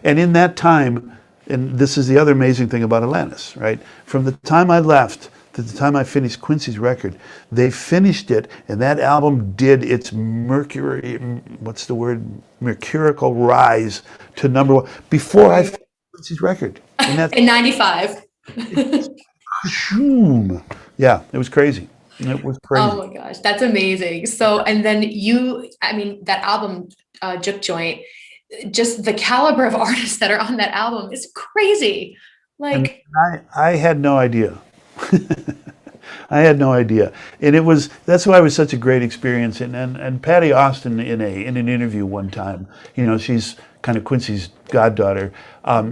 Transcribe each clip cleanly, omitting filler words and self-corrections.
And in that time, and this is the other amazing thing about Atlantis, right? From the time I left to the time I finished Quincy's record, they finished it, and that album did its mercurical rise to number one before I finished Quincy's record. And that's In 95. boom. Yeah, it was crazy. It was Oh crazy. my gosh, that's amazing. So, and then I mean, that album, Juke Joint, just the caliber of artists that are on that album is crazy. And Like, I had no idea. I had no idea, and that's why it was such a great experience. And Patty Austin in an interview one time, she's kind of Quincy's goddaughter.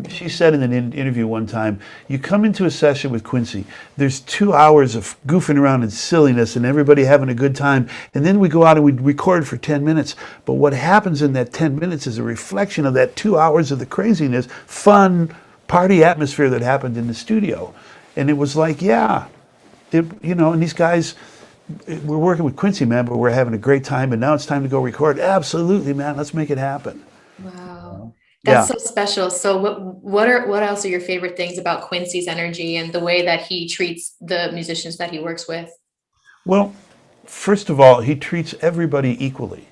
She said in an interview one time, you come into a session with Quincy, there's 2 hours of goofing around and silliness and everybody having a good time, and then we go out and we record for 10 minutes. But what happens in that 10 minutes is a reflection of that 2 hours of the craziness, fun, party atmosphere that happened in the studio. And it was like, yeah. And these guys, we're working with Quincy, man, but we're having a great time, and now it's time to go record. Absolutely, man, let's make it happen. wow, that's Yeah. so special. So what else are your favorite things about Quincy's energy and the way that he treats the musicians that he works with? Well, first of all, he treats everybody equally.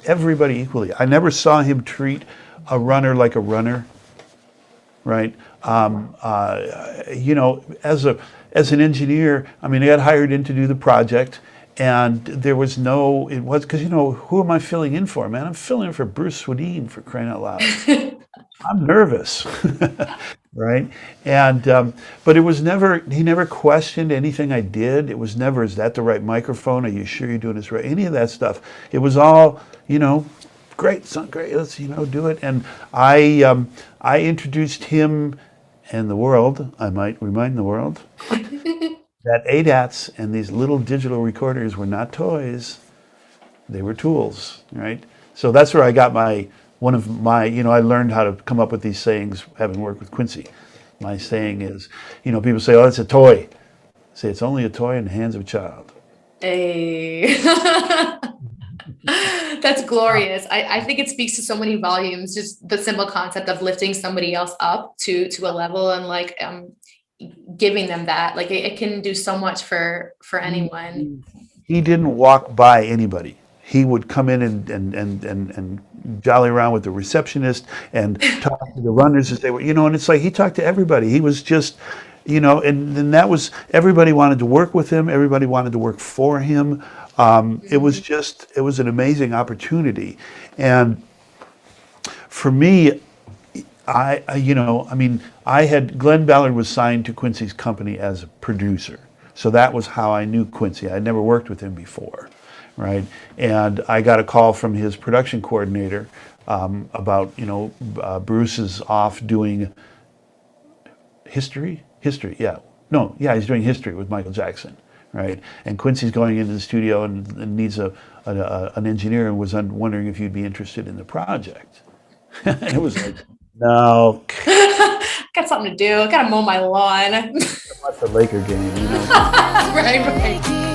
Everybody equally. I never saw him treat a runner like a runner, right? As an engineer, I mean, I got hired in to do the project, and it was because who am I filling in for, man? I'm filling in for Bruce Swedien, for crying out loud. I'm nervous, right? But he never questioned anything I did. It was never, is that the right microphone? Are you sure you're doing this right? Any of that stuff. It was all, great, son, great, let's, do it. And I introduced him and the world, I might remind the world, that ADATs and these little digital recorders were not toys, they were tools, right? So that's where I got one of my, I learned how to come up with these sayings having worked with Quincy. My saying is, people say, oh, it's a toy. I say, it's only a toy in the hands of a child. Hey. That's glorious. I think it speaks to so many volumes, just the simple concept of lifting somebody else up to a level and like giving them that. Like it can do so much for anyone. He didn't walk by anybody. He would come in and jolly around with the receptionist and talk to the runners as they were, and it's like he talked to everybody. He was just, and then that was, everybody wanted to work with him. Everybody wanted to work for him. It was an amazing opportunity. And for me, Glenn Ballard was signed to Quincy's company as a producer. So that was how I knew Quincy. I'd never worked with him before, right? And I got a call from his production coordinator about, Bruce is off doing history, yeah. No, yeah, he's doing history with Michael Jackson, right? And Quincy's going into the studio and needs an engineer and was wondering if you'd be interested in the project. And it was like, no, Got something to do. Got to mow my lawn. watch the Laker game, Right, right.